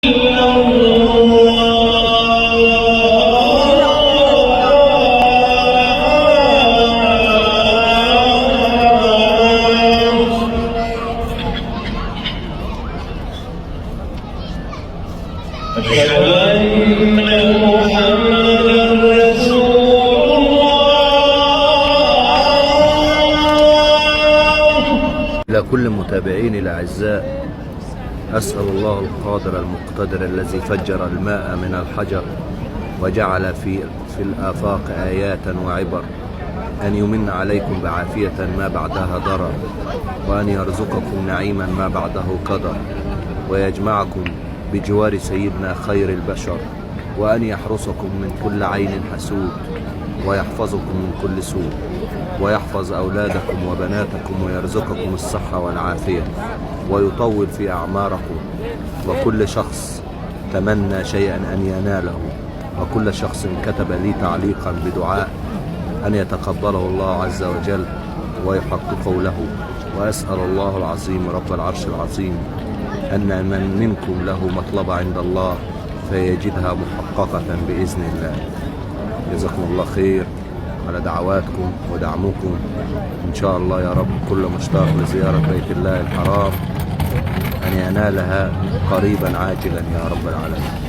إلى كل متابعيني الأعزاء، أسأل الله القادر المقتدر الذي فجر الماء من الحجر وجعل في الآفاق آيات وعبر أن يمن عليكم بعافية ما بعدها ضرر، وأن يرزقكم نعيما ما بعده قدر، ويجمعكم بجوار سيدنا خير البشر، وأن يحرسكم من كل عين حسود، ويحفظكم من كل سوء، ويحفظ أولادكم وبناتكم، ويرزقكم الصحة والعافية، ويطول في أعماركم. وكل شخص تمنى شيئا أن يناله، وكل شخص كتب لي تعليقا بدعاء أن يتقبله الله عز وجل ويحققه له. وأسأل الله العظيم رب العرش العظيم أن من منكم له مطلبة عند الله فيجدها محققة بإذن الله. جزاكم الله خير على دعواتكم ودعمكم. إن شاء الله يا رب كل مشتاق لزيارة بيت الله الحرام أن ينالها قريبا عاجلا يا رب العالمين.